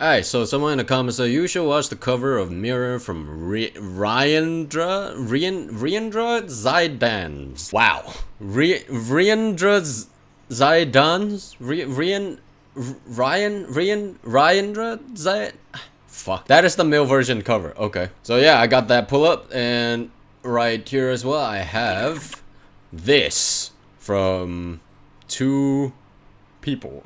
Alright, so someone in the comments said you should watch the cover of Mirror from Ryandra Zaidan. Wow. Ryandra Zaidan? Ryandra Zaidan? Fuck. That is the male version cover. Okay. So yeah, I got that pull up, and right here as well I have this from two people.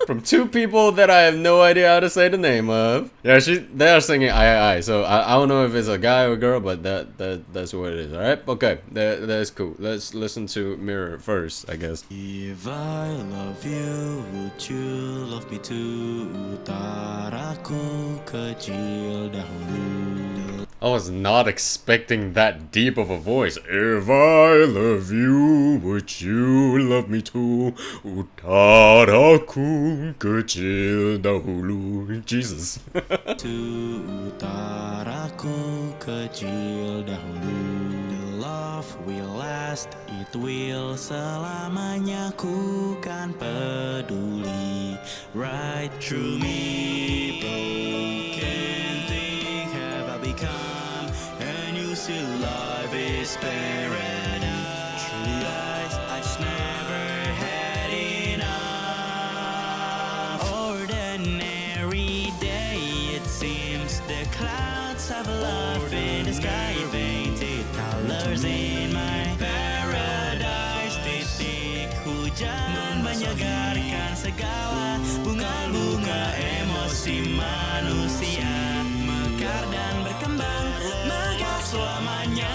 From two people that I have no idea how to say the name of. Yeah, they are singing I. So I don't know if it's a guy or a girl, but that's what it is. All right, okay, that's cool. Let's listen to Mirror first, I guess. If I love you, would you love me too? Utaraku kecil dahulu. I was not expecting that deep of a voice. If I love you, would you love me too? Utaraku kecil dahulu. Jesus. Utaraku kecil dahulu. The love will last, it will selamanya. Ku kan peduli. Right through me, broken thing have I become. See, life is paradise. Truly, I just never had enough. Ordinary day, it seems the clouds have love in the sky. Painted colors in my paradise. Titik hujan menyegarkan segala bunga-bunga emosi manusia. Mekar dan berkembang, megah selamanya.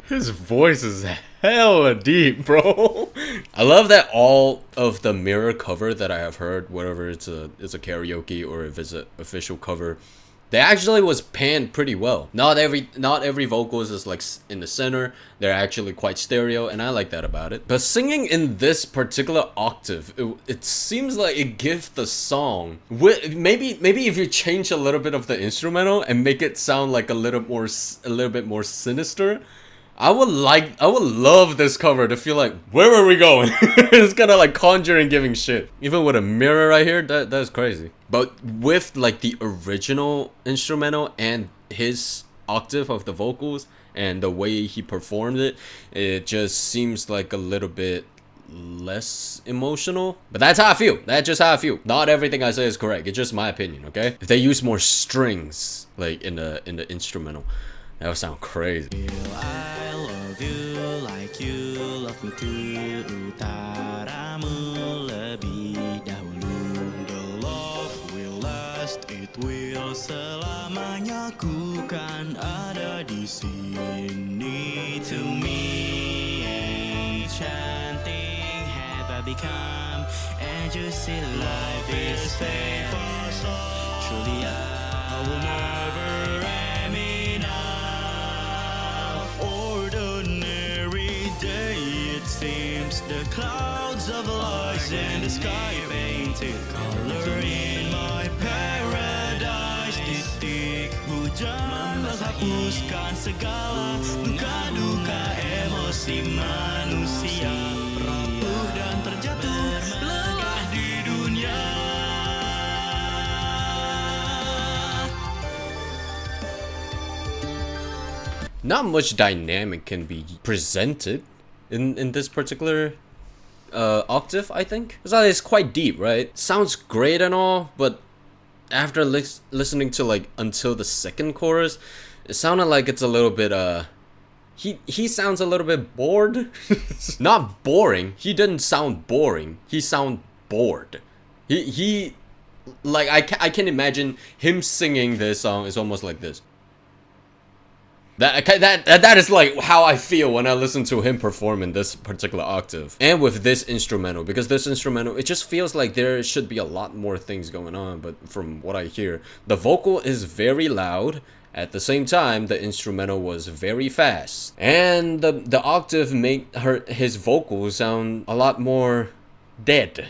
His voice is hella deep, bro. I love that all of the Mirror cover that I have heard, whether it's a karaoke or if it's an official cover, they actually was panned pretty well. Not every vocals is like in the center. They're actually quite stereo, and I like that about it. But singing in this particular octave, it seems like it gives the song with maybe if you change a little bit of the instrumental and make it sound like a little bit more sinister. I would love this cover to feel like, where are we going? It's kind of like Conjuring giving shit. Even with a mirror right here, that's crazy. But with like the original instrumental and his octave of the vocals and the way he performed it, it just seems like a little bit less emotional. But that's how I feel. That's just how I feel. Not everything I say is correct. It's just my opinion, okay? If they use more strings like in the instrumental, that would sound crazy. I love you like you love me too. Utaramu lebih dahulu. The love will last, it will selamanya. Ku kan ada di sini. To me, enchanting have I become. And you see life is fair. Truly I will never am enough. Ordinary day, it seems the clouds of lies in the sky. Painted color in my paradise. Titik hujan menghapuskan segala duka-duka emosi manusia. Rapuh dan terjatuh legah di dunia. Not much dynamic can be presented in this particular octave, I think. It's quite deep, right? Sounds great and all, but after listening to like until the second chorus, it sounded like it's a little bit he sounds a little bit bored. Not boring. He didn't sound boring. He sound bored. He like I can imagine him singing this song is almost like this. That is like how I feel when I listen to him perform in this particular octave. And with this instrumental, because this instrumental, it just feels like there should be a lot more things going on, but from what I hear, the vocal is very loud. At the same time, the instrumental was very fast. And the octave made his vocals sound a lot more dead.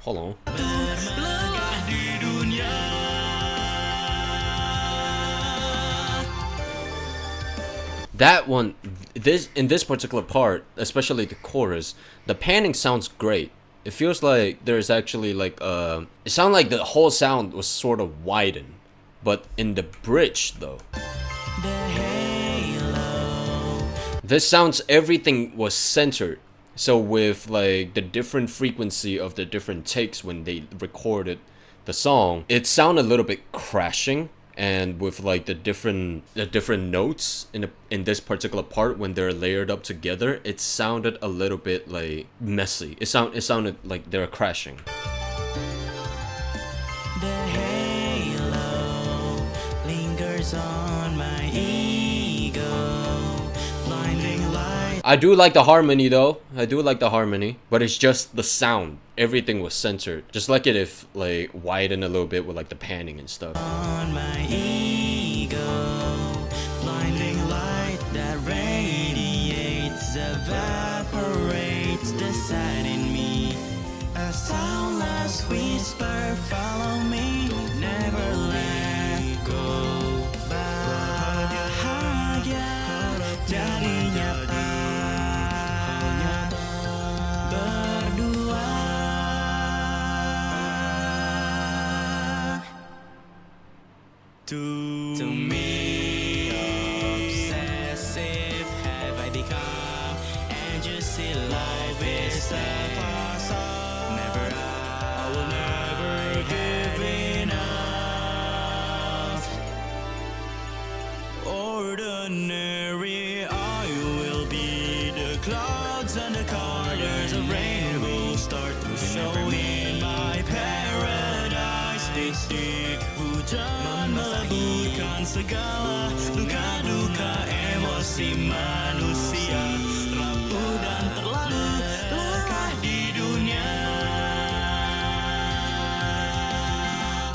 Hold on. Bermegah di dunia. That one, in this particular part, especially the chorus, the panning sounds great. It feels like there's actually like it sounds like the whole sound was sort of widened, but in the bridge though, this sounds everything was centered. So with like the different frequency of the different takes when they recorded the song, it sounded a little bit crashing. And with like the different notes in this particular part when they're layered up together, it sounded a little bit like messy. It sounded like they're crashing. The halo lingers on my ego, blinding light. I do like the harmony though. I do like the harmony, but it's just the sound. Everything was censored. Just like it if like widened a little bit with like the panning and stuff. On my ego, blinding light that radiates, evaporates the sight in me. A soundless whisper, follow me, never let go. Bahagia jadi nyata. To me, obsessive have I become, and just see life is a farce. Never, I will never give enough. Ordinary, I will be the clouds and the colors of rainbow start to show in my paradise. Titik hujan meleburkan segala duka-duka emosi manusia, rapuh dan terlalu lekah di dunia.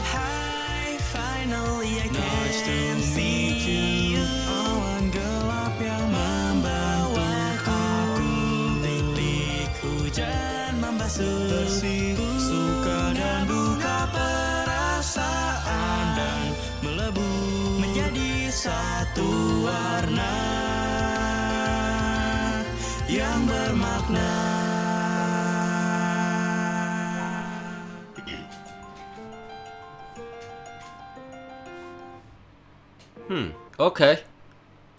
Hi, finally I can see you. Awan gelap yang membawa aku, titik hujan membasuh suka dan duka, perasaan dan melebur menjadi satu warna yang bermakna. Okay.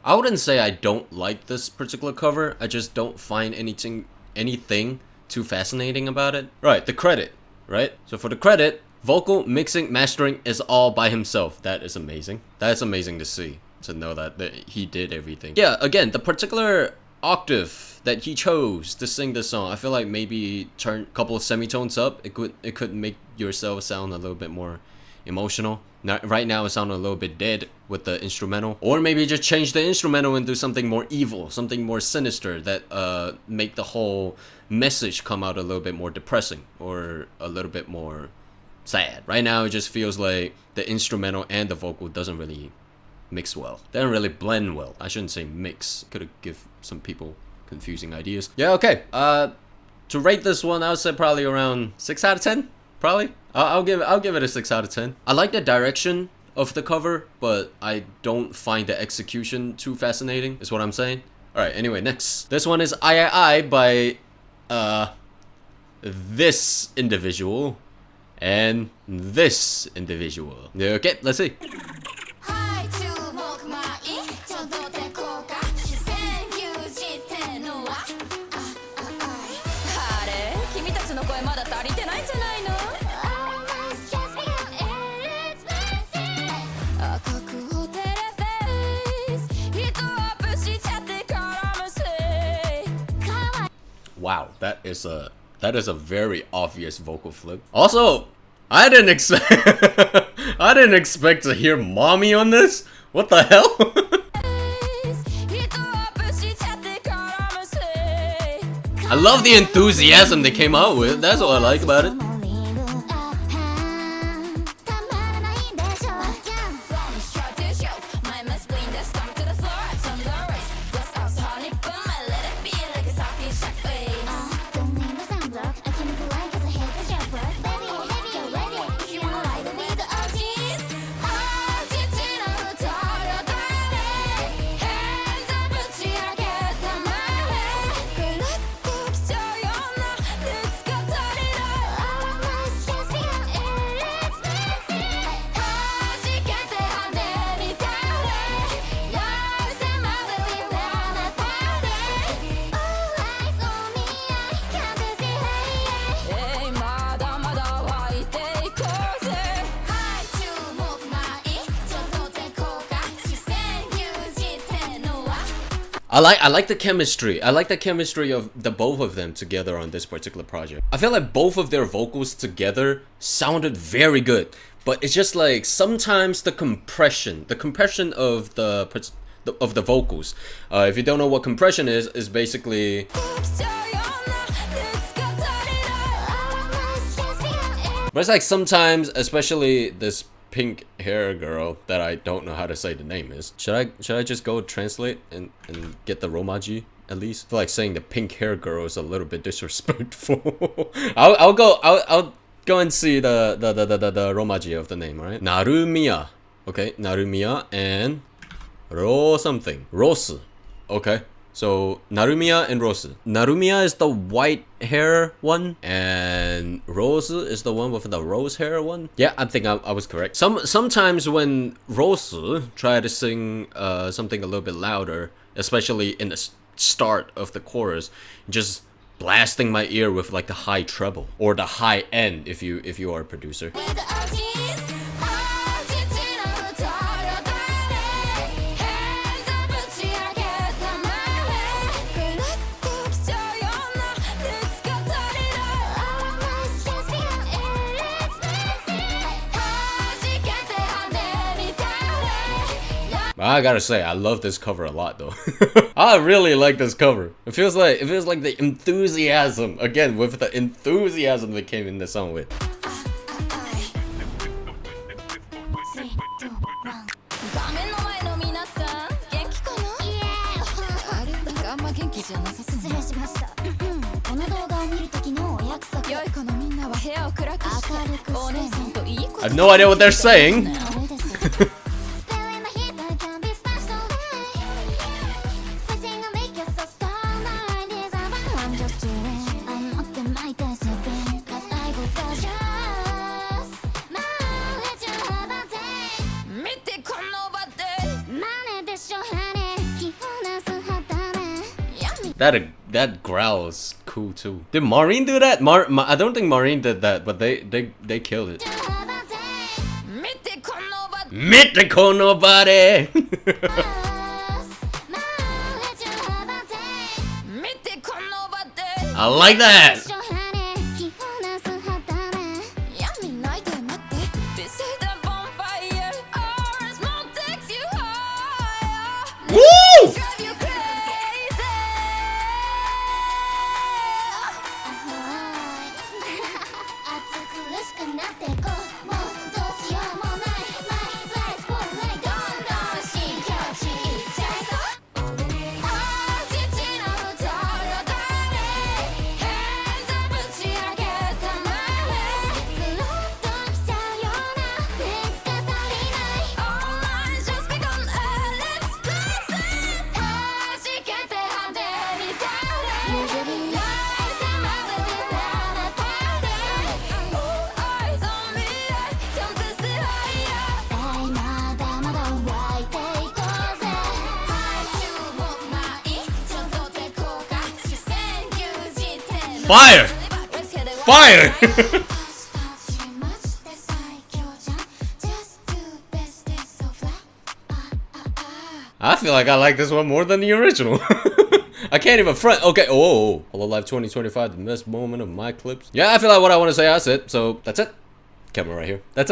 I wouldn't say I don't like this particular cover. I just don't find anything too fascinating about it. Right, the credit, right? So for the credit, vocal, mixing, mastering is all by himself. That is amazing. That's amazing to see, to know that he did everything. Yeah, again, the particular octave that he chose to sing this song, I feel like maybe turn a couple of semitones up. It could make yourself sound a little bit more emotional. Right now it sounded a little bit dead with the instrumental, or maybe just change the instrumental and do something more evil, something more sinister that make the whole message come out a little bit more depressing or a little bit more sad. Right now it just feels like the instrumental and the vocal doesn't really mix well. They don't really blend well. I shouldn't say mix. Could give some people confusing ideas. Yeah, okay. To rate this one, I would say probably around 6 out of 10. Probably. I'll give it a 6 out of 10. I like the direction of the cover, but I don't find the execution too fascinating, is what I'm saying. Alright, anyway, next. This one is I by this individual and this individual. Okay, let's see. Wow, that is a very obvious vocal flip. Also, I didn't expect to hear mommy on this. What the hell? I love the enthusiasm they came out with. That's what I like about it. I like the chemistry. I like the chemistry of the both of them together on this particular project. I feel like both of their vocals together sounded very good, but it's just like sometimes the compression of the vocals. If you don't know what compression is basically. But it's like sometimes, especially this pink hair girl that I don't know how to say the name is. Should I just go translate and get the romaji at least? I feel like saying the pink hair girl is a little bit disrespectful. I'll go and see the romaji of the name, alright? Narumia. Okay, Narumia and Rosu. Okay. So Narumia and Rosu. Narumia is the white hair one, and Rosu is the one with the rose hair one. Yeah, I think I was correct. Sometimes when Rosu try to sing something a little bit louder, especially in the start of the chorus, just blasting my ear with like the high treble or the high end if you are a producer. I gotta say, I love this cover a lot though. I really like this cover. It feels like the enthusiasm, again, with the enthusiasm that came in the song with. I have no idea what they're saying. That growl is cool too. Did Maureen do that? I don't think Maureen did that, but they killed it. Mythical nobody. I like that. Woo! Fire! Fire! I feel like I like this one more than the original. I can't even front. Okay, oh, Holo Life 2025, the best moment of my clips. Yeah, I feel like what I want to say I said, so that's it. Camera right here. That's it.